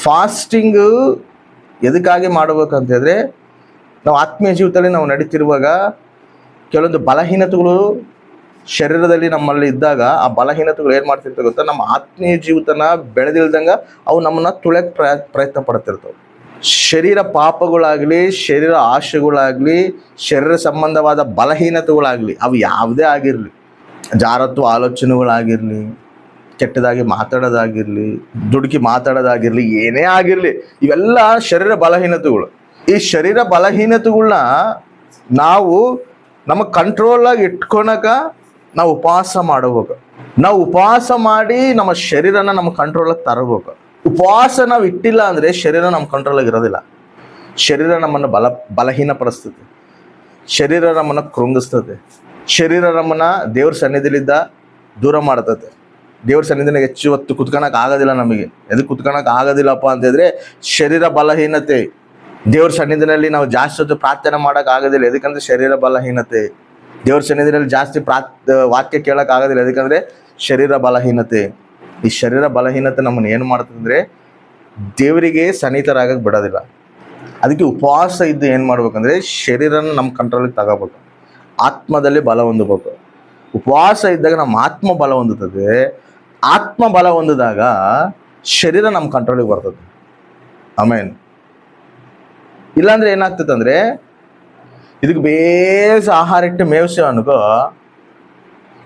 Fasting ಎದಕ್ಕಾಗಿ ಮಾಡಬೇಕಂತ ಹೇಳಿದ್ರೆ, ನಾವು ಆತ್ಮೀಯ ಜೀವಿತದಲ್ಲಿ ನಾವು ನಡೀತಿರುವಾಗ ಕೆಲವೊಂದು ಬಲಹೀನತೆಗಳು ಶರೀರದಲ್ಲಿ ನಮ್ಮಲ್ಲಿ ಇದ್ದಾಗ ಆ ಬಲಹೀನತೆಗಳು ಏನು ಮಾಡ್ತಿರ್ತವೆ ಗೊತ್ತಾ, ನಮ್ಮ ಆತ್ಮೀಯ ಜೀವಿತನ ಬೆಳೆದಿಲ್ದಂಗ ಅವು ನಮ್ಮನ್ನ ತುಳಿಯಕ್ಕೆ ಪ್ರಯತ್ನ ಪಡ್ತಿರ್ತವೆ. ಶರೀರ ಪಾಪಗಳಾಗಲಿ, ಶರೀರ ಆಶೆಗಳಾಗಲಿ, ಶರೀರ ಸಂಬಂಧವಾದ ಬಲಹೀನತೆಗಳಾಗಲಿ, ಅವು ಯಾವುದೇ ಆಗಿರಲಿ, ಜಾರತ್ವ ಆಲೋಚನೆಗಳಾಗಿರಲಿ, ಕೆಟ್ಟದಾಗಿ ಮಾತಾಡೋದಾಗಿರಲಿ, ದುಡುಕಿ ಮಾತಾಡೋದಾಗಿರಲಿ, ಏನೇ ಆಗಿರಲಿ, ಇವೆಲ್ಲ ಶರೀರ ಬಲಹೀನತೆಗಳು. ಈ ಶರೀರ ಬಲಹೀನತೆಗಳನ್ನ ನಾವು ನಮ್ಮ ಕಂಟ್ರೋಲಾಗಿ ಇಟ್ಕೊಳಕ ನಾವು ಉಪವಾಸ ಮಾಡಬೇಕು. ನಾವು ಉಪವಾಸ ಮಾಡಿ ನಮ್ಮ ಶರೀರನ ನಮ್ಮ ಕಂಟ್ರೋಲಾಗಿ ತರಬೇಕು. ಉಪವಾಸ ನಾವು ಇಟ್ಟಿಲ್ಲ ಅಂದರೆ ಶರೀರ ನಮ್ಮ ಕಂಟ್ರೋಲಾಗಿ ಇರೋದಿಲ್ಲ. ಶರೀರ ನಮ್ಮನ್ನು ಬಲಹೀನ ಪಡಿಸ್ತದೆ, ಶರೀರ ನಮ್ಮನ್ನು ಕೃಂಗಿಸ್ತದೆ, ಶರೀರ ನಮ್ಮನ್ನು ದೇವ್ರ ಸನ್ನಿಧಿಲಿದ್ದ ದೂರ ಮಾಡ್ತದೆ. ದೇವ್ರ ಸನ್ನಿಧಿನಾಗ ಹೆಚ್ಚು ಹೊತ್ತು ಕುತ್ಕೊಳಕ್ಕೆ ಆಗೋದಿಲ್ಲ. ನಮಗೆ ಎದಕ್ಕೆ ಕುತ್ಕೊಳಕ್ಕೆ ಆಗೋದಿಲ್ಲಪ್ಪ ಅಂತಂದರೆ ಶರೀರ ಬಲಹೀನತೆ. ದೇವ್ರ ಸನ್ನಿಧಿನಲ್ಲಿ ನಾವು ಜಾಸ್ತಿ ಹೊತ್ತು ಪ್ರಾರ್ಥನೆ ಮಾಡೋಕೆ ಆಗೋದಿಲ್ಲ, ಎದಕ್ಕಂದ್ರೆ ಶರೀರ ಬಲಹೀನತೆ. ದೇವ್ರ ಸನ್ನಿಧಿನಲ್ಲಿ ಜಾಸ್ತಿ ವಾಕ್ಯ ಕೇಳೋಕೆ ಆಗೋದಿಲ್ಲ, ಎದಕ್ಕಂದ್ರೆ ಶರೀರ ಬಲಹೀನತೆ. ಈ ಶರೀರ ಬಲಹೀನತೆ ನಮ್ಮನ್ನು ಏನು ಮಾಡ್ತದಂದ್ರೆ ದೇವರಿಗೆ ಸನ್ನಿಹಿತರಾಗಕ್ಕೆ ಬಿಡೋದಿಲ್ಲ. ಅದಕ್ಕೆ ಉಪವಾಸ ಇದ್ದು ಏನು ಮಾಡ್ಬೇಕಂದ್ರೆ ಶರೀರನ ನಮ್ಮ ಕಂಟ್ರೋಲಿಗೆ ತಗೋಬೇಕು, ಆತ್ಮದಲ್ಲಿ ಬಲ ಹೊಂದಬೇಕು. ಉಪವಾಸ ಇದ್ದಾಗ ನಮ್ಮ ಆತ್ಮ ಬಲ ಹೊಂದುತ್ತದೆ. ಆತ್ಮ ಬಲ ಹೊಂದಿದಾಗ ಶರೀರ ನಮ್ಮ ಕಂಟ್ರೋಲಿಗೆ ಬರ್ತದೆ. ಆಮೇನ್. ಇಲ್ಲಾಂದ್ರೆ ಏನಾಗ್ತದೆ ಅಂದರೆ, ಇದಕ್ಕೆ ಬೇಸ್ ಆಹಾರ ಇಟ್ಟು ಮೇವ್ಸೆ ಅನ್ಕೋ,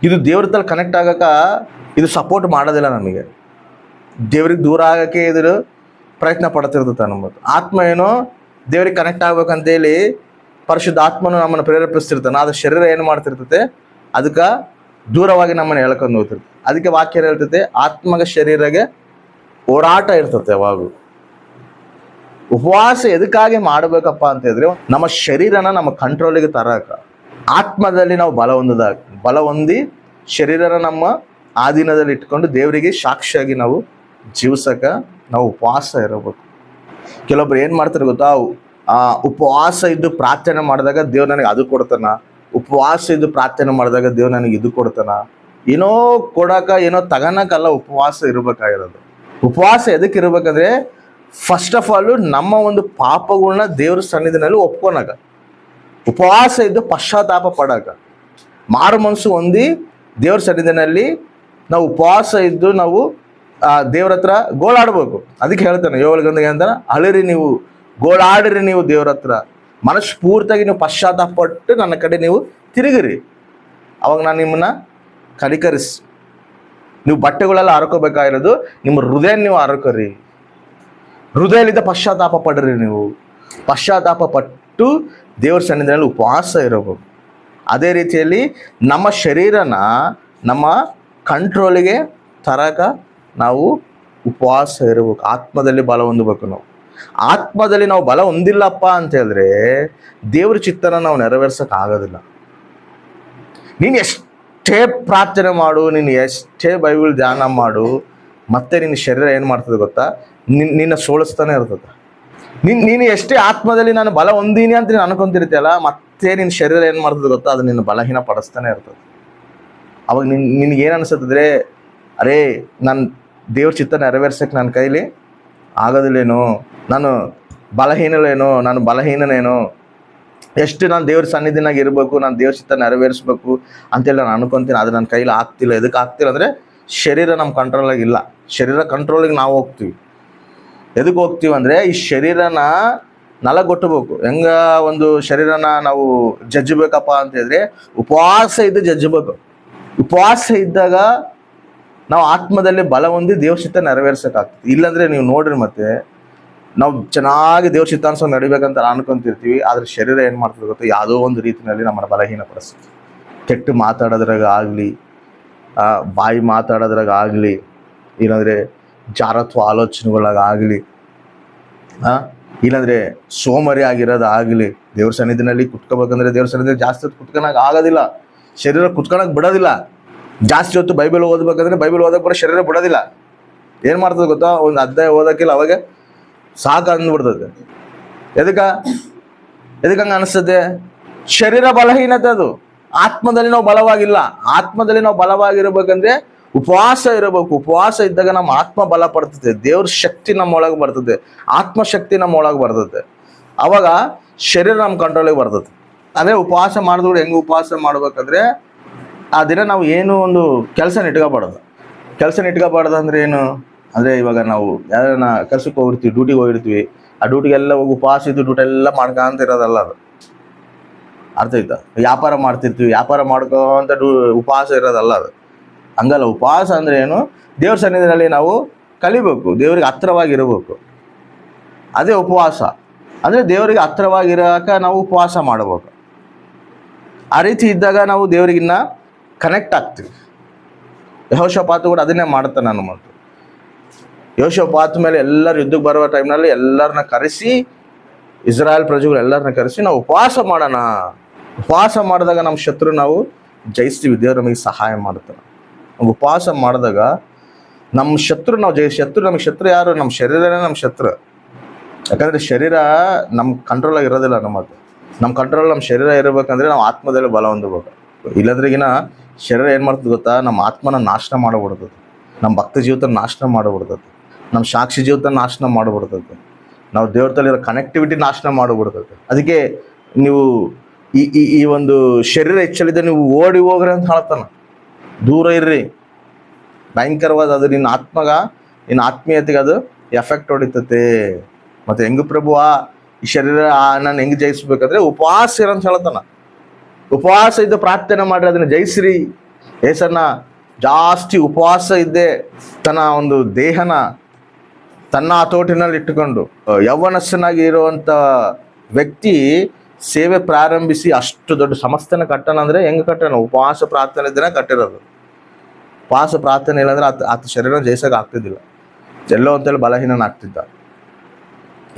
ಇದು ದೇವ್ರ ತಲೆ ಕನೆಕ್ಟ್ ಆಗಕ ಇದು ಸಪೋರ್ಟ್ ಮಾಡೋದಿಲ್ಲ. ನಮಗೆ ದೇವ್ರಿಗೆ ದೂರ ಆಗಕ್ಕೆ ಇದ್ರ ಪ್ರಯತ್ನ ಪಡ್ತಿರ್ತದೆ. ನಮ್ಮದು ಆತ್ಮ ಏನೋ ದೇವ್ರಿಗೆ ಕನೆಕ್ಟ್ ಆಗ್ಬೇಕಂತೇಳಿ ಪರಿಶುದ್ಧ ಆತ್ಮನು ನಮ್ಮನ್ನು ಪ್ರೇರೇಪಿಸ್ತಿರ್ತಾನೆ. ಅದು ಶರೀರ ಏನು ಮಾಡ್ತಿರ್ತತೆ, ಅದಕ್ಕೆ ದೂರವಾಗಿ ನಮ್ಮನ್ನು ಎಳ್ಕೊಂಡು ಹೋಗ್ತಿರ್ತದೆ. ಅದಕ್ಕೆ ವಾಕ್ಯ ಹೇಳ್ತೈತೆ, ಆತ್ಮಗೆ ಶರೀರಗೆ ಹೋರಾಟ ಇರ್ತತೆ ಯಾವಾಗೂ. ಉಪವಾಸ ಎದಕ್ಕಾಗಿ ಮಾಡಬೇಕಪ್ಪ ಅಂತ ಹೇಳಿದ್ರೆ, ನಮ್ಮ ಶರೀರನ ನಮ್ಮ ಕಂಟ್ರೋಲಿಗೆ ತರಕ, ಆತ್ಮದಲ್ಲಿ ನಾವು ಬಲ ಹೊಂದಿ ಶರೀರನ ನಮ್ಮ ಆಧೀನದಲ್ಲಿ ಇಟ್ಕೊಂಡು ದೇವರಿಗೆ ಸಾಕ್ಷಿಯಾಗಿ ನಾವು ಜೀವಿಸಕ ನಾವು ಉಪವಾಸ ಇರಬೇಕು. ಕೆಲವೊಬ್ರು ಏನು ಮಾಡ್ತಾರೆ ಗೊತ್ತಾ, ಉಪವಾಸ ಇದ್ದು ಪ್ರಾರ್ಥನೆ ಮಾಡಿದಾಗ ದೇವ್ರು ನನಗೆ ಅದು ಕೊಡ್ತಾನ, ಉಪವಾಸ ಇದ್ದು ಪ್ರಾರ್ಥನೆ ಮಾಡಿದಾಗ ದೇವ್ರು ನನಗೆ ಇದು ಕೊಡ್ತಾನ. ಏನೋ ಕೊಡಕ ಏನೋ ತಗೋಣಕ್ಕಲ್ಲ ಉಪವಾಸ ಇರಬೇಕಾಗಿರೋದು. ಉಪವಾಸ ಎದಕ್ಕೆ ಇರ್ಬೇಕಂದ್ರೆ, ಫಸ್ಟ್ ಆಫ್ ಆಲ್ ನಮ್ಮ ಒಂದು ಪಾಪಗಳನ್ನ ದೇವ್ರ ಸನ್ನಿಧಿನಲ್ಲಿ ಒಪ್ಕೊಳಕ, ಉಪವಾಸ ಇದ್ದು ಪಶ್ಚಾತ್ತಾಪ ಪಡಕ, ಮಾರು ಮನಸ್ಸು ಹೊಂದಿ ದೇವ್ರ ಸನ್ನಿಧಿನಲ್ಲಿ ನಾವು ಉಪವಾಸ ಇದ್ದು ನಾವು ದೇವ್ರ ಹತ್ರ ಗೋಳಾಡ್ಬೇಕು. ಅದಕ್ಕೆ ಹೇಳ್ತಾನೆ 7 ಗಂಟೆಗೆ ಅಂತಾನೆ, ಅಳಿರಿ ನೀವು, ಗೋಳಾಡಿರಿ ನೀವು ದೇವ್ರ ಹತ್ರ, ಮನಸ್ಫೂರ್ತಿಯಾಗಿ ನೀವು ಪಶ್ಚಾತ್ತಾಪ ಪಟ್ಟು ನನ್ನ ಕಡೆ ನೀವು ತಿರುಗಿರಿ. ಅವಾಗ ನಾನು ನಿಮ್ಮನ್ನ ಕನಿಕರಿಸಿ, ನೀವು ಬಟ್ಟೆಗಳೆಲ್ಲ ಹರ್ಕೋಬೇಕಾಗಿರೋದು ನಿಮ್ಮ ಹೃದಯ ನೀವು ಹರ್ಕೋರಿ. ಹೃದಯದಿಂದ ಪಶ್ಚಾತ್ತಾಪ ಪಡ್ರಿ. ನೀವು ಪಶ್ಚಾತ್ತಾಪ ಪಟ್ಟು ದೇವ್ರ ಸನ್ನಿಧಿಯಲ್ಲಿ ಉಪವಾಸ ಇರಬೇಕು. ಅದೇ ರೀತಿಯಲ್ಲಿ ನಮ್ಮ ಶರೀರನ ನಮ್ಮ ಕಂಟ್ರೋಲಿಗೆ ತರಕ ನಾವು ಉಪವಾಸ ಇರಬೇಕು. ಆತ್ಮದಲ್ಲಿ ಬಲ ಹೊಂದಬೇಕು. ನಾವು ಆತ್ಮದಲ್ಲಿ ನಾವು ಬಲ ಹೊಂದಿಲ್ಲಪ್ಪ ಅಂತ ಹೇಳಿದ್ರೆ ದೇವ್ರ ಚಿತ್ತನ ನಾವು ನೆರವೇರ್ಸಕ್ಕೆ ಆಗೋದಿಲ್ಲ. ನೀನು ಎಷ್ಟೇ ಪ್ರಾರ್ಥನೆ ಮಾಡು, ನೀನು ಎಷ್ಟೇ ಬೈಬಲ್ ಧ್ಯಾನ ಮಾಡು, ಮತ್ತೆ ನಿನ್ನ ಶರೀರ ಏನು ಮಾಡ್ತದೆ ಗೊತ್ತಾ, ನಿನ್ನ ಸೋಲಿಸ್ತಾನೆ ಇರ್ತದೆ. ನೀನು ಎಷ್ಟೇ ಆತ್ಮದಲ್ಲಿ ನಾನು ಬಲ ಹೊಂದೀನಿ ಅಂತ ನೀನು ಅನ್ಕೊಂತಿರ್ತೀಯಲ್ಲ, ಮತ್ತೆ ನಿನ್ನ ಶರೀರ ಏನು ಮಾಡ್ತದೆ ಗೊತ್ತಾ, ಅದು ನಿನ್ನ ಬಲಹೀನ ಪಡಿಸ್ತಾನೆ ಇರ್ತದೆ. ಅವಾಗ ನಿನಗೇನು ಅನಿಸುತ್ತಂದರೆ, ಅರೇ ನಾನು ದೇವ್ರ ಚಿತ್ತ ನೆರವೇರ್ಸಕ್ಕೆ ನನ್ನ ಕೈಲಿ ಆಗೋದಿಲ್ಲೇನೋ, ನಾನು ಬಲಹೀನನೇನೋ, ಎಷ್ಟು ನಾನು ದೇವ್ರ ಸನ್ನಿಧಿನಾಗ ಇರಬೇಕು, ನಾನು ದೇವ್ರ ಚಿತ್ತ ನೆರವೇರಿಸ್ಬೇಕು ಅಂತೇಳಿ ನಾನು ಅನ್ಕೊತೀನಿ. ಅದು ನನ್ನ ಕೈಲಿ ಆಗ್ತಿಲ್ಲ. ಎದಕ್ಕೆ ಆಗ್ತಿಲ್ಲ ಅಂದರೆ ಶರೀರ ನಮ್ಮ ಕಂಟ್ರೋಲಾಗಿಲ್ಲ. ಶರೀರ ಕಂಟ್ರೋಲಿಗೆ ನಾವು ಹೋಗ್ತೀವಿ. ಎದಕ್ಕೆ ಹೋಗ್ತೀವಿ ಅಂದರೆ, ಈ ಶರೀರನ ನಲಗೊಟ್ಟಬೇಕು. ಹೆಂಗ ಒಂದು ಶರೀರನ ನಾವು ಜಜ್ಜಬೇಕಪ್ಪ ಅಂತ ಹೇಳಿದ್ರೆ ಉಪವಾಸ ಇದ್ದು ಜಜ್ಜಬೇಕು. ಉಪವಾಸ ಇದ್ದಾಗ ನಾವು ಆತ್ಮದಲ್ಲಿ ಬಲ ಹೊಂದಿ ದೇವ್ರ ಚಿತ್ತ ನೆರವೇರ್ಸೋಕ್ಕಾಗ್ತದೆ. ಇಲ್ಲಾಂದರೆ ನೀವು ನೋಡ್ರಿ, ಮತ್ತೆ ನಾವು ಚೆನ್ನಾಗಿ ದೇವ್ರ ಚಿತ್ತಾನುಸಾರ ನಡಿಬೇಕಂತ ಅನ್ಕೊಂತಿರ್ತೀವಿ, ಆದರೆ ಶರೀರ ಏನು ಮಾಡ್ತದೆ ಗೊತ್ತಾ, ಯಾವುದೋ ಒಂದು ರೀತಿಯಲ್ಲಿ ನಮ್ಮನ್ನು ಬಲಹೀನ ಪಡಿಸ್ತದೆ. ಕೆಟ್ಟು ಮಾತಾಡೋದ್ರಾಗ ಆಗಲಿ, ಬಾಯಿ ಮಾತಾಡೋದ್ರಾಗ ಆಗಲಿ, ಇಲ್ಲಾಂದರೆ ಜಾರತ್ವ ಆಲೋಚನೆಗಳಾಗಲಿ, ಇಲ್ಲಾಂದರೆ ಸೋಮರಿ ಆಗಿರೋದಾಗಲಿ, ದೇವ್ರ ಸನ್ನಿಧಿನಲ್ಲಿ ಕುತ್ಕೋಬೇಕಂದ್ರೆ ದೇವ್ರ ಸನ್ನಿಧಿನಲ್ಲಿ ಜಾಸ್ತಿ ಹೊತ್ತು ಕುತ್ಕೊಳಕ್ಕೆ ಆಗೋದಿಲ್ಲ. ಶರೀರ ಕುತ್ಕೊಳಕ್ಕೆ ಬಿಡೋದಿಲ್ಲ. ಜಾಸ್ತಿ ಹೊತ್ತು ಬೈಬಲ್ ಓದಬೇಕಂದ್ರೆ ಬೈಬಲ್ ಓದಕ್ಕೆ ಬರೋ ಶರೀರ ಬಿಡೋದಿಲ್ಲ. ಏನು ಮಾಡ್ತದೆ ಗೊತ್ತಾ, ಒಂದು ಅಧ್ಯಾಯ ಓದೋಕ್ಕಿಲ್ಲ, ಅವಾಗ ಸಾಕು ಅಂದ್ಬಿಡ್ತದೆ. ಎದಕ್ಕಂಗೆ ಅನಿಸ್ತದೆ, ಶರೀರ ಬಲಹೀನತೆ. ಅದು ಆತ್ಮದಲ್ಲಿ ನಾವು ಬಲವಾಗಿಲ್ಲ. ಆತ್ಮದಲ್ಲಿ ನಾವು ಬಲವಾಗಿರ್ಬೇಕಂದ್ರೆ ಉಪವಾಸ ಇರಬೇಕು. ಉಪವಾಸ ಇದ್ದಾಗ ನಮ್ಮ ಆತ್ಮ ಬಲ ಪಡ್ತದೆ, ದೇವ್ರ ಶಕ್ತಿ ನಮ್ಮ ಒಳಗೆ ಬರ್ತದೆ, ಆತ್ಮಶಕ್ತಿ ನಮ್ಮ ಒಳಗೆ ಬರ್ತದೆ. ಅವಾಗ ಶರೀರ ನಮ್ಮ ಕಂಟ್ರೋಲಿಗೆ ಬರ್ತದೆ. ಅದೇ ಉಪವಾಸ ಮಾಡಿದ್ರು ಹೆಂಗೆ ಉಪವಾಸ ಮಾಡ್ಬೇಕಂದ್ರೆ ಆ ದಿನ ನಾವು ಏನು ಒಂದು ಕೆಲಸ ಇಟ್ಕೋಬಾರ್ದು ಅಂದ್ರೆ ಏನು ಅಂದರೆ ಇವಾಗ ನಾವು ಯಾರನ್ನ ಕೆಲಸಕ್ಕೆ ಹೋಗಿರ್ತೀವಿ, ಡ್ಯೂಟಿಗೆ ಹೋಗಿರ್ತೀವಿ, ಆ ಡ್ಯೂಟಿಗೆಲ್ಲ ಹೋಗಿ ಉಪವಾಸ ಇದ್ದು ಡ್ಯೂಟಿ ಎಲ್ಲ ಮಾಡ್ಕೊಂತ ಇರೋದಲ್ಲ ಅದು. ಅರ್ಥ ಆಯ್ತಾ? ವ್ಯಾಪಾರ ಮಾಡ್ತಿರ್ತೀವಿ, ವ್ಯಾಪಾರ ಮಾಡ್ಕೊಂತ ಉಪವಾಸ ಇರೋದಲ್ಲ ಅದು. ಹಂಗಲ್ಲ. ಉಪವಾಸ ಅಂದ್ರೆ ಏನು? ದೇವ್ರ ಸನ್ನಿಧಿಯಲ್ಲಿ ನಾವು ಕಲಿಬೇಕು, ದೇವರಿಗೆ ಹತ್ರವಾಗಿರಬೇಕು. ಅದೇ ಉಪವಾಸ ಅಂದರೆ ದೇವರಿಗೆ ಹತ್ರವಾಗಿರೋಕ ನಾವು ಉಪವಾಸ ಮಾಡಬೇಕು. ಆ ರೀತಿ ಇದ್ದಾಗ ನಾವು ದೇವರಿಗಿನ್ನ ಕನೆಕ್ಟ್ ಆಗ್ತೀವಿ. ಯೆಹೋಷಾಫಾತ್ ಕೂಡ ಅದನ್ನೇ ಮಾಡ್ತಾನೆ. ನಾನು ಮತ್ತು ಯೆಹೋಷಾಫಾತ್ ಮೇಲೆ ಎಲ್ಲರೂ ಯುದ್ಧಕ್ಕೆ ಬರುವ ಟೈಮ್ನಲ್ಲಿ ಎಲ್ಲರನ್ನ ಕರೆಸಿ, ಇಸ್ರಾಯೇಲ್ ಪ್ರಜೆಗಳು ಎಲ್ಲರನ್ನ ಕರೆಸಿ ನಾವು ಉಪವಾಸ ಮಾಡೋಣ. ಉಪವಾಸ ಮಾಡಿದಾಗ ನಮ್ಮ ಶತ್ರು ನಾವು ಜಯಿಸ್ತೀವಿ, ದೇವರು ನಮಗೆ ಸಹಾಯ ಮಾಡ್ತಾನೆ. ಉಪವಾಸ ಮಾಡಿದಾಗ ನಮ್ಮ ಶತ್ರು ನಾವು ನಮಗೆ ಶತ್ರು ಯಾರು? ನಮ್ಮ ಶರೀರನೇ ನಮ್ಮ ಶತ್ರು. ಯಾಕಂದರೆ ಶರೀರ ನಮ್ಮ ಕಂಟ್ರೋಲಾಗಿ ಇರೋದಿಲ್ಲ. ನಮ್ಮ ಕಂಟ್ರೋಲ್ ನಮ್ಮ ಶರೀರ ಇರಬೇಕಂದ್ರೆ ನಾವು ಆತ್ಮದಲ್ಲಿ ಬಲ ಹೊಂದಬೇಕು. ಇಲ್ಲದ್ರಿಗಿನ ಶರೀರ ಏನು ಮಾಡ್ತದೆ ಗೊತ್ತಾ? ನಮ್ಮ ಆತ್ಮನ ನಾಶನ ಮಾಡಿಬಿಡ್ತದೆ, ನಮ್ಮ ಭಕ್ತಿ ಜೀವಿತ ನಾಶನ ಮಾಡಿಬಿಡ್ತದೆ, ನಮ್ಮ ಸಾಕ್ಷಿ ಜೀವಿತ ನಾಶನ ಮಾಡಿಬಿಡ್ತದೆ, ನಾವು ದೇವ್ರದಲ್ಲಿರೋ ಕನೆಕ್ಟಿವಿಟಿ ನಾಶನ ಮಾಡಿಬಿಡ್ತದೆ. ಅದಕ್ಕೆ ನೀವು ಈ ಒಂದು ಶರೀರ ಹೆಚ್ಚಲಿದ್ದ ನೀವು ಓಡಿ ಹೋಗ್ರಿ ಅಂತ ಹೇಳ್ತಾನೆ. ದೂರ ಇರ್ರಿ. ಭಯಂಕರವಾದ ಅದು ನಿನ್ನ ನಿನ್ನ ಆತ್ಮೀಯತೆಗೆ ಅದು ಎಫೆಕ್ಟ್ ಹೊಡಿತತೆ. ಮತ್ತು ಹೆಂಗೆ ಪ್ರಭು ಈ ಶರೀರ ನಾನು ಹೆಂಗೆ ಜಯಿಸ್ಬೇಕಂದ್ರೆ ಉಪವಾಸ ಇರಂತ ಹೇಳ್ತಾನೆ. ಉಪವಾಸ ಇದ್ದು ಪ್ರಾರ್ಥನೆ ಮಾಡ್ರಿ, ಅದನ್ನು ಜಯಿಸ್ರಿ. ಏಸನ್ನ ಜಾಸ್ತಿ ಉಪವಾಸ ಇದ್ದೆ ತನ್ನ ಒಂದು ದೇಹನ ತನ್ನ ಹತೋಟಿನಲ್ಲಿ ಇಟ್ಟುಕೊಂಡು ಯೌವನಸ್ಥನಾಗಿ ಇರುವಂಥ ವ್ಯಕ್ತಿ ಸೇವೆ ಪ್ರಾರಂಭಿಸಿ ಅಷ್ಟು ದೊಡ್ಡ ಸಂಸ್ಥೆನ ಕಟ್ಟಣ ಅಂದರೆ ಹೆಂಗೆ ಕಟ್ಟಣ? ಉಪವಾಸ ಪ್ರಾರ್ಥನೆ ದಿನ ಕಟ್ಟಿರೋದು. ಉಪವಾಸ ಪ್ರಾರ್ಥನೆ ಇಲ್ಲಾಂದ್ರೆ ಆತ ಶರೀರ ಜಯಿಸೋಕೆ ಆಗ್ತಿದ್ದಿಲ್ಲ, ಎಲ್ಲೋ ಅಂತೇಳಿ ಬಲಹೀನನಾಗ್ತಿದ್ದ.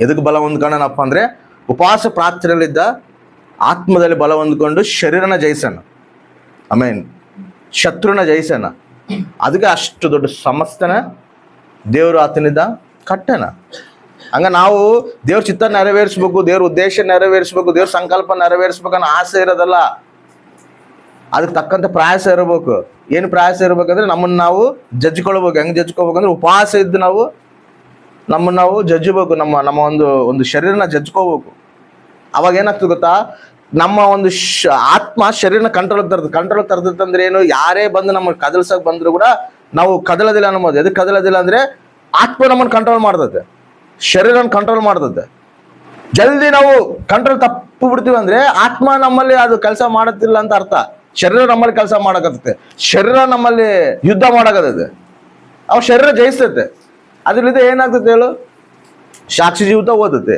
ಎದಕ್ಕೆ ಬಲ ಹೊಂದ್ಕೊಂಡನಪ್ಪ ಅಂದರೆ ಉಪವಾಸ ಪ್ರಾರ್ಥನೆಯಲ್ಲಿದ್ದ ಆತ್ಮದಲ್ಲಿ ಬಲ ಹೊಂದ್ಕೊಂಡು ಶರೀರನ ಜಯಿಸೋಣ, ಆಮೇನ್, ಶತ್ರುನ ಜಯಿಸೋಣ. ಅದಕ್ಕೆ ಅಷ್ಟು ದೊಡ್ಡ ಸಮಸ್ತನ ದೇವರು ಆತನಿಂದ ಕಟ್ಟಣ. ಹಂಗ ನಾವು ದೇವ್ರ ಚಿತ್ತ ನೆರವೇರಿಸ್ಬೇಕು, ದೇವ್ರ ಉದ್ದೇಶ ನೆರವೇರಿಸ್ಬೇಕು, ದೇವ್ರ ಸಂಕಲ್ಪ ನೆರವೇರಿಸ್ಬೇಕು ಅನ್ನೋ ಆಸೆ ಇರೋದಲ್ಲ. ಅದಕ್ಕೆ ತಕ್ಕಂಥ ಪ್ರಯಾಸ ಇರಬೇಕು. ಏನು ಪ್ರಯಾಸ ಇರ್ಬೇಕಂದ್ರೆ ನಮ್ಮನ್ನು ನಾವು ಜಜ್ಕೊಳ್ಬೇಕು. ಹೆಂಗೆ ಜಜ್ಕೋಬೇಕಂದ್ರೆ ಉಪವಾಸ ಇದ್ದು ನಮ್ಮನ್ನು ನಾವು ಜಜ್ಬೇಕು. ನಮ್ಮ ಒಂದು ಶರೀರನ ಜಜ್ಕೋಬೇಕು. ಅವಾಗ ಏನಾಗ್ತದೆ ಗೊತ್ತಾ? ನಮ್ಮ ಒಂದು ಆತ್ಮ ಶರೀರನ ಕಂಟ್ರೋಲ್ ತರ್ದಂದ್ರೆ ಏನು? ಯಾರೇ ಬಂದು ನಮ್ಮನ್ನು ಕದಲ್ಸಕ್ಕೆ ಬಂದರೂ ಕೂಡ ನಾವು ಕದಲದಿಲ್ಲ ಅನ್ನೋದು. ಎದಕ್ಕೆ ಕದಲದಿಲ್ಲ ಅಂದರೆ ಆತ್ಮ ನಮ್ಮನ್ನು ಕಂಟ್ರೋಲ್ ಮಾಡ್ತದೆ, ಶರೀರನ ಕಂಟ್ರೋಲ್ ಮಾಡ್ತದೆ. ಜಲ್ದಿ ನಾವು ಕಂಟ್ರೋಲ್ ತಪ್ಪು ಬಿಡ್ತೀವಿ ಅಂದರೆ ಆತ್ಮ ನಮ್ಮಲ್ಲಿ ಅದು ಕೆಲಸ ಮಾಡುತ್ತಿಲ್ಲ ಅಂತ ಅರ್ಥ. ಶರೀರ ನಮ್ಮಲ್ಲಿ ಕೆಲಸ ಮಾಡಕತ್ತೆ, ಶರೀರ ನಮ್ಮಲ್ಲಿ ಯುದ್ಧ ಮಾಡಕತ್ತದೆ. ಅವ ಶರೀರ ಜಯಿಸ್ತೈತೆ. ಅದರಿಂದ ಏನಾಗ್ತದೆ ಹೇಳು? ಸಾಕ್ಷಿ ಜೀವಿತ ಓದುತ್ತೆ,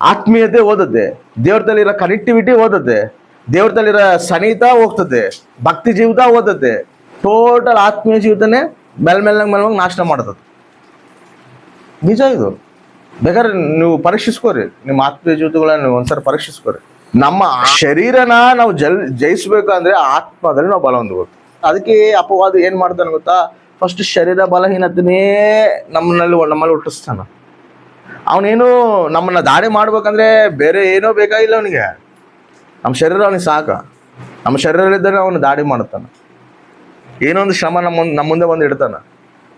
ಆತ್ಮೀಯತೆ ಓದುತ್ತೆ, ದೇವ್ರದಲ್ಲಿರೋ ಕನೆಕ್ಟಿವಿಟಿ ಓದುತ್ತೆ, ದೇವ್ರದಲ್ಲಿರೋ ಸನಿಹಿತ ಹೋಗ್ತದೆ, ಭಕ್ತಿ ಜೀವಿತ ಓದುತ್ತೆ. ಟೋಟಲ್ ಆತ್ಮೀಯ ಜೀವಿತನೇ ಮೇಲ್ಮೇಲೆ ನಾಶನ ಮಾಡ್ತದೆ. ನಿಜ ಇದು. ಬೇಕಾದ್ರೆ ನೀವು ಪರೀಕ್ಷಿಸ್ಕೋರಿ, ನಿಮ್ಮ ಆತ್ಮೀಯ ಜೀವಿತಗಳನ್ನ ನೀವು ಒಂದ್ಸರಿ ಪರೀಕ್ಷಿಸ್ಕೋರಿ. ನಮ್ಮ ಶರೀರನ ನಾವು ಜಯಿಸ್ಬೇಕು ಅಂದ್ರೆ ಆತ್ಮದಲ್ಲಿ ನಾವು ಬಲ ಹೊಂದಬೇಕು. ಅದಕ್ಕೆ ಅಪವಾದ ಏನ್ ಮಾಡ್ತಾನೆ ಗೊತ್ತಾ? ಫಸ್ಟ್ ಶರೀರ ಬಲಹೀನತೆನೇ ನಮ್ಮಲ್ಲಿ ಹುಟ್ಟಿಸ್ತಾನ. ಅವನೇನು ನಮ್ಮನ್ನ ದಾಳಿ ಮಾಡ್ಬೇಕಂದ್ರೆ ಬೇರೆ ಏನೋ ಬೇಕಾಗಿಲ್ಲ ಅವನಿಗೆ. ನಮ್ಮ ಶರೀರ ಅವನಿಗೆ ಸಾಕ. ನಮ್ಮ ಶರೀರದಲ್ಲಿದ್ದರೆ ಅವನು ದಾಳಿ ಮಾಡ್ತಾನೆ. ಏನೊಂದು ಶ್ರಮ ನಮ್ಮ ಮುಂದೆ ಬಂದು ಇಡ್ತಾನೆ,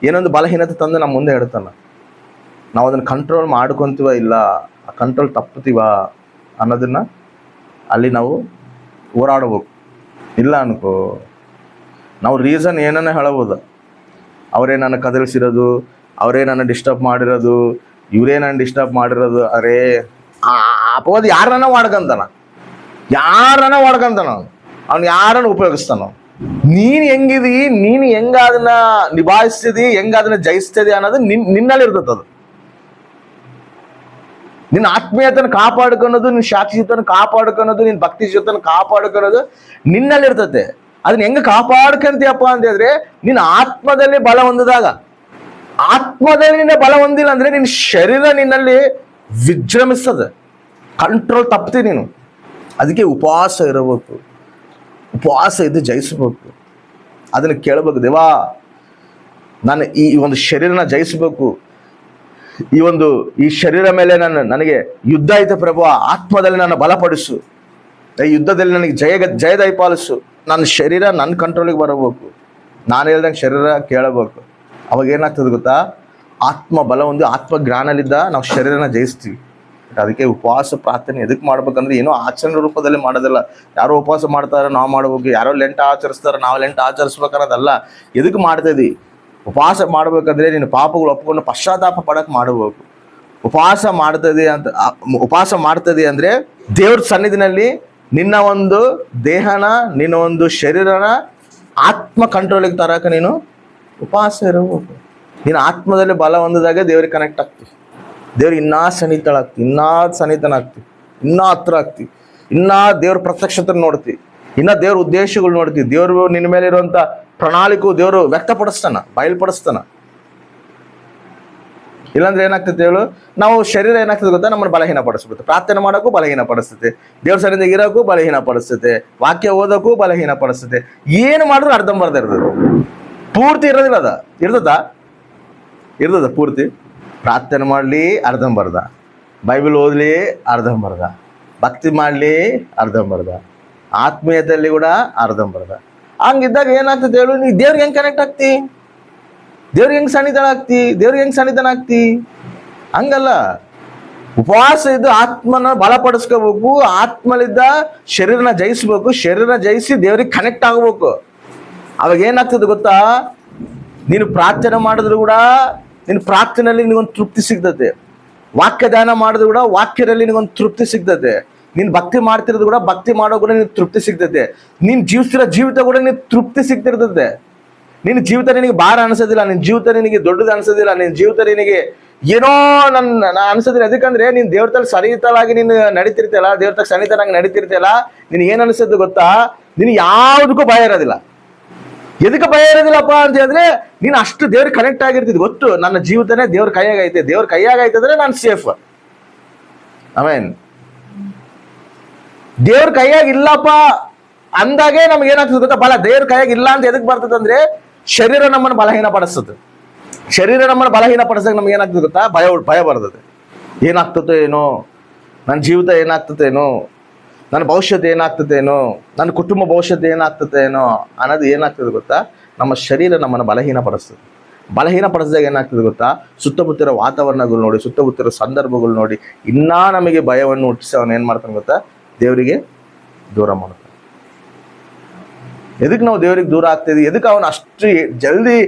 ಏನೊಂದು ಬಲಹೀನತೆ ತಂದು ನಮ್ಮ ಮುಂದೆ ಇಡ್ತಾನೆ. ನಾವು ಅದನ್ನು ಕಂಟ್ರೋಲ್ ಮಾಡ್ಕೊತೀವ ಇಲ್ಲ, ಆ ಕಂಟ್ರೋಲ್ ತಪ್ಪುತ್ತೀವ ಅನ್ನೋದನ್ನ ಅಲ್ಲಿ ನಾವು ಹೋರಾಡಬೇಕು. ಇಲ್ಲ ಅನ್ಕೋ, ನಾವು ರೀಸನ್ ಏನನ್ನ ಹೇಳಬಹುದು. ಅವರೇ ನನ್ನ ಕದಲಿಸಿರೋದು, ಅವರೇ ನನ್ನ ಡಿಸ್ಟರ್ಬ್ ಮಾಡಿರೋದು, ಇವರೇ ನನ್ನ ಡಿಸ್ಟರ್ಬ್ ಮಾಡಿರೋದು. ಅರೇ ಅಪವಾದ ಯಾರನ್ನ ಮಾಡ್ಕೊಂತಾನ ಅವ್ನು ಯಾರನ್ನ ಉಪಯೋಗಿಸ್ತಾನ. ನೀನು ಹೆಂಗಿದಿ, ನೀನು ಹೆಂಗ ಅದನ್ನ ನಿಭಾಯಿಸ್ತಿದಿ, ಹೆಂಗ ಅದನ್ನ ಜಯಿಸ್ತಿದಿ ಅನ್ನೋದು ನಿನ್ನಲ್ಲಿ ಇರ್ತದೆ. ಅದು ನಿನ್ನ ಆತ್ಮೀಯತೆಯನ್ನು ಕಾಪಾಡ್ಕೊಳೋದು, ನಿನ್ನ ಸಾಕ್ಷಿತನ ಕಾಪಾಡ್ಕೊಳೋದು, ನಿನ್ನ ಭಕ್ತಿ ಜೀವಿತನ ಕಾಪಾಡ್ಕೊಳೋದು ನಿನ್ನಲ್ಲಿ ಇರ್ತದೆ. ಅದನ್ನ ಹೆಂಗ ಕಾಪಾಡ್ಕೊಂತೀಯಪ್ಪ ಅಂತ ಹೇಳಿದ್ರೆ ನಿನ್ನ ಆತ್ಮದಲ್ಲಿ ಬಲ ಹೊಂದಿದಾಗ. ಆತ್ಮದಲ್ಲಿ ನಿನ್ನ ಬಲ ಹೊಂದಿಲ್ಲ ಅಂದ್ರೆ ನಿನ್ನ ಶರೀರ ನಿನ್ನಲ್ಲಿ ವಿಜೃಂಭಿಸ್ತದೆ, ಕಂಟ್ರೋಲ್ ತಪ್ತಿ ನೀನು. ಅದಕ್ಕೆ ಉಪವಾಸ ಇರಬೇಕು, ಉಪವಾಸ ಇದ್ದು ಜಯಿಸಬೇಕು. ಅದನ್ನು ಕೇಳಬೇಕು, ದೇವಾ ನಾನು ಈ ಒಂದು ಶರೀರನ ಜಯಿಸಬೇಕು, ಈ ಶರೀರ ಮೇಲೆ ನನಗೆ ಯುದ್ಧ ಐತೆ ಪ್ರಭು, ಆತ್ಮದಲ್ಲಿ ನನ್ನ ಬಲಪಡಿಸು, ಈ ಯುದ್ಧದಲ್ಲಿ ನನಗೆ ಜಯ ದಯಪಾಲಿಸು. ನನ್ನ ಶರೀರ ನನ್ನ ಕಂಟ್ರೋಲಿಗೆ ಬರಬೇಕು, ನಾನು ಹೇಳ್ದಂಗೆ ಶರೀರ ಕೇಳಬೇಕು. ಅವಾಗ ಏನಾಗ್ತದೆ ಗೊತ್ತಾ, ಆತ್ಮ ಬಲ ಒಂದು ಆತ್ಮಜ್ಞಾನಲಿದ್ದ ನಾವು ಶರೀರನ ಜಯಿಸ್ತೀವಿ. ಅದಕ್ಕೆ ಉಪವಾಸ ಪ್ರಾರ್ಥನೆ ಎದಕ್ಕೆ ಮಾಡ್ಬೇಕಂದ್ರೆ ಏನೋ ಆಚರಣೆ ರೂಪದಲ್ಲಿ ಮಾಡೋದಿಲ್ಲ. ಯಾರೋ ಉಪವಾಸ ಮಾಡ್ತಾರೆ ನಾವು ಮಾಡ್ಬೇಕು, ಯಾರೋ ಲೆಂಟ ಆಚರಿಸ್ತಾರೆ ನಾವು ಲೆಂಟ ಆಚರಿಸ್ಬೇಕನ್ನೋದಲ್ಲ. ಎದಕ್ಕೆ ಮಾಡ್ತಿದ್ದಿ? ಉಪವಾಸ ಮಾಡ್ಬೇಕಂದ್ರೆ ನಿನ್ನ ಪಾಪಗಳು ಒಪ್ಕೊಂಡು ಪಶ್ಚಾತ್ತಾಪ ಪಡಕ್ಕೆ ಮಾಡಬೇಕು. ಉಪವಾಸ ಮಾಡ್ತದೆ ಅಂದರೆ ದೇವ್ರ ಸನ್ನಿಧಿನಲ್ಲಿ ನಿನ್ನ ಒಂದು ದೇಹನ, ನಿನ್ನ ಒಂದು ಶರೀರನ ಆತ್ಮ ಕಂಟ್ರೋಲಿಗೆ ತರಕ ನೀನು ಉಪವಾಸ ಇರಬೇಕು. ನೀನು ಆತ್ಮದಲ್ಲಿ ಬಲ ಹೊಂದಿದಾಗ ದೇವ್ರಿಗೆ ಕನೆಕ್ಟ್ ಆಗ್ತೀವಿ, ದೇವ್ರಿಗೆ ಇನ್ನೂ ಸನ್ನಿಹಿತಳಾಗ್ತಿ, ಇನ್ನೂ ಸನ್ನಿಹಿತನಾಗ್ತಿ, ಇನ್ನೂ ಹತ್ರ ಆಗ್ತಿ, ಇನ್ನೂ ದೇವ್ರ ಪ್ರತ್ಯಕ್ಷತೆ ನೋಡ್ತಿ, ಇನ್ನೂ ದೇವ್ರ ಉದ್ದೇಶಗಳು ನೋಡ್ತಿ. ದೇವರು ನಿನ್ನ ಮೇಲೆ ಇರುವಂಥ ಪ್ರಣಾಳಿಕೆ ದೇವರು ವ್ಯಕ್ತಪಡಿಸ್ತಾನ, ಬಯಲ್ಪಡಿಸ್ತಾನ. ಇಲ್ಲಾಂದ್ರೆ ಏನಾಗ್ತೈತೆ ಹೇಳು, ನಾವು ಶರೀರ ಏನಾಗ್ತದೆ ಗೊತ್ತಾ, ನಮ್ಮನ್ನು ಬಲಹೀನ ಪಡಿಸ್ಬಿಡುತ್ತೆ. ಪ್ರಾರ್ಥನೆ ಮಾಡೋಕ್ಕೂ ಬಲಹೀನ ಪಡಿಸ್ತೈತೆ, ದೇವ್ರ ಸನ್ನಿಧಿಗೆ ಇರೋಕ್ಕೂ ಬಲಹೀನ ಪಡಿಸ್ತೈತೆ, ವಾಕ್ಯ ಓದೋಕ್ಕೂ ಬಲಹೀನ ಪಡಿಸ್ತೈತೆ. ಏನು ಮಾಡಿದ್ರು ಅರ್ಧಂಬರ್ಧ ಇರ್ತದೆ, ಪೂರ್ತಿ ಇರೋದಿಲ್ಲ. ಇರ್ತದ ಪೂರ್ತಿ. ಪ್ರಾರ್ಥನೆ ಮಾಡಲಿ ಅರ್ಧಂಬರ್ಧ, ಬೈಬಲ್ ಓದಲಿ ಅರ್ಧಂಬರ್ಧ, ಭಕ್ತಿ ಮಾಡಲಿ ಅರ್ಧಂಬರ್ಧ, ಆತ್ಮೀಯತೆಯಲ್ಲಿ ಕೂಡ ಅರ್ಧಂಬರ್ಧ. ಹಂಗಿದ್ದಾಗ ಏನಾಗ್ತದೆ ಹೇಳು, ನೀ ದೇವ್ರಿಗೆ ಹೆಂಗೆ ಕನೆಕ್ಟ್ ಆಗ್ತಿ, ದೇವ್ರಿಗೆ ಹೆಂಗೆ ಸನ್ನಿಧಾನಾಗ್ತಿ? ಹಂಗಲ್ಲ. ಉಪವಾಸ ಇದ್ದು ಆತ್ಮನ ಬಲಪಡಿಸ್ಕೋಬೇಕು, ಆತ್ಮಲಿದ್ದ ಶರೀರನ ಜಯಿಸ್ಬೇಕು, ಶರೀರನ ಜಯಿಸಿ ದೇವ್ರಿಗೆ ಕನೆಕ್ಟ್ ಆಗಬೇಕು. ಅವಾಗ ಏನಾಗ್ತದೆ ಗೊತ್ತಾ, ನೀನು ಪ್ರಾರ್ಥನೆ ಮಾಡಿದ್ರು ಕೂಡ ನಿನ್ನ ಪ್ರಾರ್ಥನೆಯಲ್ಲಿ ನಿನಗೊಂದು ತೃಪ್ತಿ ಸಿಗ್ತದೆ, ವಾಕ್ಯ ಧ್ಯಾನ ಮಾಡಿದ್ರು ಕೂಡ ವಾಕ್ಯದಲ್ಲಿ ನಿನಗೊಂದು ತೃಪ್ತಿ ಸಿಗ್ತದೆ, ನೀನು ಭಕ್ತಿ ಮಾಡ್ತಿರೋದು ಕೂಡ ಭಕ್ತಿ ಮಾಡೋ ಕೂಡ ನಿನಗೆ ತೃಪ್ತಿ ಸಿಗ್ತದೆ, ನೀನು ಜೀವಿಸ್ತಿರೋ ಜೀವಿತ ಕೂಡ ನಿನಗೆ ತೃಪ್ತಿ ಸಿಗ್ತಿರ್ತದೆ. ನಿನ್ನ ಜೀವಿತ ನಿನಗೆ ಭಾರ ಅನಿಸೋದಿಲ್ಲ, ನಿನ್ನ ಜೀವಿತ ನಿನಗೆ ದೊಡ್ಡದು ಅನಿಸೋದಿಲ್ಲ, ನಿನ್ನ ಜೀವಿತ ನಿನಗೆ ಏನೋ ಅನ್ಸೋದಿಲ್ಲ. ಅದಕ್ಕಂದ್ರೆ ನೀನು ದೇವ್ರ ತಲೆ ಸರಿತಲಾಗಿ ನೀನು ನಡೀತಿರ್ತಿಯಲ್ಲ, ದೇವ್ರ ತಕ್ಕ ಸನ್ನಿಧಾನಾಗಿ ನಡೀತಿರ್ತಿಯಲ್ಲ, ನಿನಗೆ ಏನು ಅನಿಸೋದು ಗೊತ್ತಾ, ನಿನಗೆ ಯಾವುದಕ್ಕೂ ಭಯ ಇರೋದಿಲ್ಲ. ಎದಕ್ಕೆ ಭಯ ಇರೋದಿಲ್ಲಪ್ಪ ಅಂತ ಹೇಳಿದ್ರೆ, ನೀನು ಅಷ್ಟು ದೇವ್ರಿಗೆ ಕನೆಕ್ಟ್ ಆಗಿರ್ತಿದ್ ಗೊತ್ತು, ನನ್ನ ಜೀವಿತನೇ ದೇವ್ರ ಕೈಯಾಗೈತೆ, ದೇವ್ರ ಕೈಯಾಗೈತಂದ್ರೆ ನಾನು ಸೇಫ್. ಆಮೇನ್. ದೇವ್ರ ಕೈಯಾಗಿಲ್ಲಪ್ಪ ಅಂದಾಗೆ ನಮ್ಗೆ ಏನಾಗ್ತದೆ ಗೊತ್ತಾ, ಬಲ ದೇವ್ರ ಕೈಯಾಗಿಲ್ಲ ಅಂತ ಎದಕ್ಕೆ ಬರ್ತದೆ ಅಂದ್ರೆ, ಶರೀರ ನಮ್ಮನ್ನು ಬಲಹೀನ ಪಡಿಸ್ತದೆ. ಶರೀರ ನಮ್ಮನ್ನು ಬಲಹೀನ ಪಡಿಸಿದಾಗ ನಮ್ಗೆ ಏನಾಗ್ತದೆ ಗೊತ್ತಾ, ಭಯ ಬರ್ತದೆ. ಏನಾಗ್ತದೆ ಏನೋ, ನನ್ನ ಜೀವಿತ ಏನಾಗ್ತದೇನೋ, ನನ್ನ ಭವಿಷ್ಯತ್ ಏನಾಗ್ತದೇನೋ, ನನ್ನ ಕುಟುಂಬ ಭವಿಷ್ಯತ್ ಏನಾಗ್ತದೇನೋ ಅನ್ನೋದು ಏನಾಗ್ತದೆ ಗೊತ್ತಾ, ನಮ್ಮ ಶರೀರ ನಮ್ಮನ್ನು ಬಲಹೀನ ಪಡಿಸ್ತದೆ. ಬಲಹೀನ ಪಡಿಸಿದಾಗ ಏನಾಗ್ತದೆ ಗೊತ್ತಾ, ಸುತ್ತಮುತ್ತಿರೋ ವಾತಾವರಣಗಳು ನೋಡಿ, ಸುತ್ತಮುತ್ತಿರೋ ಸಂದರ್ಭಗಳು ನೋಡಿ ಇನ್ನೂ ನಮಗೆ ಭಯವನ್ನು ಹುಟ್ಟಿಸಿ ಅವನು ಏನು ಮಾಡ್ತಾನೆ ಗೊತ್ತಾ, ದೇವರಿಗೆ ದೂರ ಮಾಡ್ತಾನೆ. ಎದಕ್ಕೆ ನಾವು ದೇವರಿಗೆ ದೂರ ಆಗ್ತಿದ್ವಿ, ಎದಕ್ಕೆ ಅವನು ಅಷ್ಟು ಜಲ್ದಿ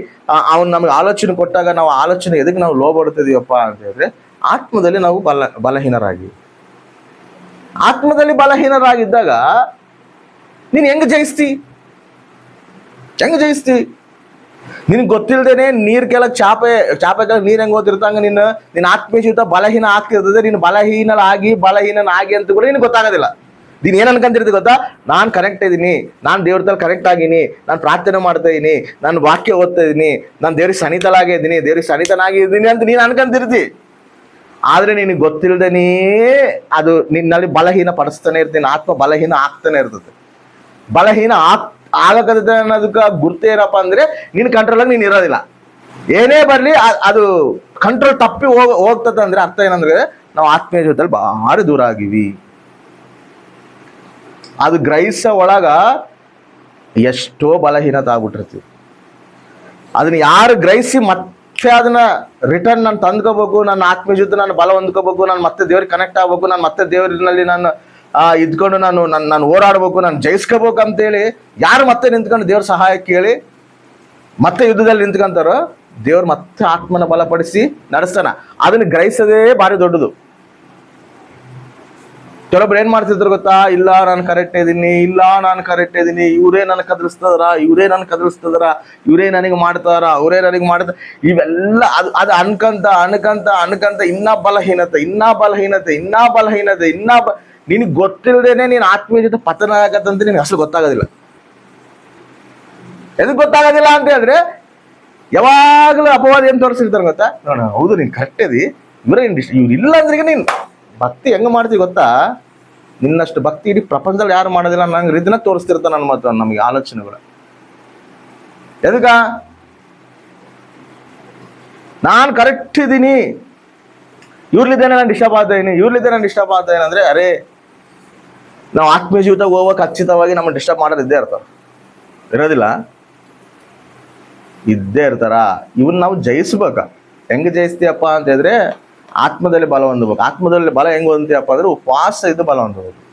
ಅವನು ನಮಗೆ ಆಲೋಚನೆ ಕೊಟ್ಟಾಗ ನಾವು ಆಲೋಚನೆ ಎದಕ್ಕೆ ನಾವು ಲೋಬಡ್ತಿದೀವಪ್ಪ ಅಂತ ಹೇಳಿದ್ರೆ, ಆತ್ಮದಲ್ಲಿ ನಾವು ಬಲಹೀನರಾಗಿ, ಆತ್ಮದಲ್ಲಿ ಬಲಹೀನರಾಗಿದ್ದಾಗ ನೀನು ಹೆಂಗೆ ಜಯಿಸ್ತಿ? ನಿನ್ಗೆ ಗೊತ್ತಿಲ್ಲದೇನೆ ನೀರು ಕೆಳಗೆ ಚಾಪೆ ಕೆಳಗೆ ನೀರು ಹೆಂಗೆ ಓದಿರ್ತಂಗ ನಿನ್ನ ಆತ್ಮೀಯ ಜೀವಿತ ಬಲಹೀನ ಆಗ್ತಿರ್ತದೆ. ನೀನು ಬಲಹೀನನಾಗಿ ಅಂತ ಕೂಡ ನಿನಗೆ ಗೊತ್ತಾಗೋದಿಲ್ಲ. ನೀನು ಏನು ಅನ್ಕೊಂತಿರ್ತಿ ಗೊತ್ತಾ, ನಾನು ಕನೆಕ್ಟ್ ಇದ್ದೀನಿ, ನಾನು ದೇವ್ರ ತಲೆ ಕನೆಕ್ಟ್ ಆಗಿನಿ, ನಾನು ಪ್ರಾರ್ಥನೆ ಮಾಡ್ತಾ ಇದ್ದೀನಿ, ನಾನು ವಾಕ್ಯ ಓದ್ತಾ ಇದ್ದೀನಿ, ನಾನು ದೇವ್ರಿಗೆ ಸನ್ನಿಧನಾಗಿದ್ದೀನಿ, ದೇವ್ರಿಗೆ ಸನ್ನಿಧನಾಗಿದ್ದೀನಿ ಅಂತ ನೀನು ಅನ್ಕೊಂತಿರ್ತಿ. ಆದರೆ ನಿನಗೆ ಗೊತ್ತಿಲ್ಲದೇನೇ ಅದು ನಿನ್ನಲ್ಲಿ ಬಲಹೀನ ಪಡಿಸ್ತಾನೆ ಇರ್ತೀನಿ, ಆತ್ಮ ಬಲಹೀನ ಆಗ್ತಾನೆ ಇರ್ತದೆ. ಬಲಹೀನ ಆಗಕತ್ತದೆ ಅನ್ನೋದಕ್ಕೆ ಗುರ್ತು ಏನಪ್ಪ ಅಂದರೆ, ನಿನ್ನ ಕಂಟ್ರೋಲಾಗಿ ನೀನು ಇರೋದಿಲ್ಲ. ಏನೇ ಬರಲಿ ಅದು ಕಂಟ್ರೋಲ್ ತಪ್ಪಿ ಹೋಗ್ತದೆ ಅಂದರೆ ಅರ್ಥ ಏನಂದ್ರೆ, ನಾವು ಆತ್ಮೀಯ ಜೊತೆಲಿ ಭಾರಿ ದೂರ ಆಗಿವಿ. ಅದು ಗ್ರಹಿಸೋ ಒಳಗ ಎಷ್ಟೋ ಬಲಹೀನತೆ ಆಗ್ಬಿಟ್ಟಿರ್ತೀವಿ. ಅದನ್ನ ಯಾರು ಗ್ರಹಿಸಿ ಮತ್ತೆ ಅದನ್ನ ರಿಟರ್ನ್ ನಾನು ತಂದ್ಕೋಬೇಕು, ನನ್ನ ಆತ್ಮೀಯ ಜೊತೆ ನಾನು ಬಲ ಹೊಂದ್ಕೋಬೇಕು, ನಾನು ಮತ್ತೆ ದೇವ್ರಿಗೆ ಕನೆಕ್ಟ್ ಆಗ್ಬೇಕು, ನಾನು ಮತ್ತೆ ದೇವರಿನಲ್ಲಿ ನಾನು ಇದ್ಕೊಂಡು ನಾನು ಹೋರಾಡ್ಬೇಕು, ನಾನು ಜಯಿಸ್ಕೋಬೇಕು ಅಂತೇಳಿ ಯಾರು ಮತ್ತೆ ನಿಂತ್ಕೊಂಡು ದೇವ್ರ ಸಹಾಯ ಕೇಳಿ ಮತ್ತೆ ಯುದ್ಧದಲ್ಲಿ ನಿಂತ್ಕೊಂತಾರೋ, ದೇವ್ರು ಮತ್ತೆ ಆತ್ಮನ ಬಲಪಡಿಸಿ ನಡೆಸ್ತಾನ. ಅದನ್ನ ಗ್ರಹಿಸೋದೇ ಭಾರಿ ದೊಡ್ಡದು. ಕೆಲವೊಬ್ರು ಏನ್ ಮಾಡ್ತಿದ್ರು ಗೊತ್ತಾ, ಇಲ್ಲ ನಾನು ಕರೆಕ್ಟ್ ಇದ್ದೀನಿ, ಇವರೇ ನನ್ನ ಕದಲಿಸ್ತದಾರ, ಇವರೇ ನನಗೆ ಮಾಡ್ತಾರ, ಅವರೇ ನನಗೆ ಮಾಡ್ತಾರ, ಇವೆಲ್ಲ ಅದು ಅನ್ಕಂತ ಇನ್ನ ಬಲಹೀನತೆ ನಿನಗೆ ಗೊತ್ತಿಲ್ಲದೇನೆ ನೀನು ಆತ್ಮೀಯ ಜೊತೆ ಪತನ ಆಗತ್ತಂತ ನಿನ್ಗೆ ಅಸಲು ಗೊತ್ತಾಗೋದಿಲ್ಲ. ಎದಕ್ಕೆ ಗೊತ್ತಾಗೋದಿಲ್ಲ ಅಂತ ಹೇಳಿದ್ರೆ, ಯಾವಾಗಲೂ ಅಪವಾದ ಏನ್ ತೋರಿಸಿರ್ತಾರೆ ಗೊತ್ತಾ, ನೋಡ ಹೌದು ನೀನು ಕರೆಕ್ಟ್ ಇದಿ, ಇವ್ರು ಇಲ್ಲ ಅಂದ್ರೆ ನೀನು ಭಕ್ತಿ ಹೆಂಗೆ ಮಾಡ್ತೀವಿ ಗೊತ್ತಾ, ನಿನ್ನಷ್ಟು ಭಕ್ತಿ ಇಡೀ ಪ್ರಪಂಚದಲ್ಲಿ ಯಾರು ಮಾಡೋದಿಲ್ಲ ನಂಗೆ ರೀತಿನ ತೋರಿಸ್ತಿರ್ತಾನೆ ನನ್ನ ಮಾತು, ನಮಗೆ ಆಲೋಚನೆಗಳು. ಎದಕ್ಕ ನಾನು ಕರೆಕ್ಟ್ ಇದ್ದೀನಿ, ಇವ್ರಲಿದ್ದೇನೆ ನಾನು ಡಿಸ್ಟರ್ಬ್ ಆಗ್ತಾ ಇದ್ದೀನಿ ಅಂದ್ರೆ, ಅರೇ ನಾವು ಆತ್ಮೀಯ ಜೀವಿತ ಹೋಗೋಕೆ ಖಚಿತವಾಗಿ ನಮ್ಮ ಡಿಸ್ಟರ್ಬ್ ಮಾಡೋದು ಇದ್ದೇ ಇರ್ತಾವೆ, ಇರೋದಿಲ್ಲ. ಇದ್ದೇ ಇರ್ತಾರ. ಇವನ್ನ ನಾವು ಜಯಿಸ್ಬೇಕ. ಹೆಂಗೆ ಜಯಿಸ್ತೀಯಪ್ಪ ಅಂತ ಹೇಳಿದ್ರೆ ಆತ್ಮದಲ್ಲಿ ಬಲ ಹೊಂದಬೇಕು. ಆತ್ಮದಲ್ಲಿ ಬಲ ಹೆಂಗೆ ಹೊಂದ್ತೀಯಪ್ಪ ಅಂದ್ರೆ ಉಪವಾಸ ಇದು ಬಲ ಹೊಂದಬೇಕು.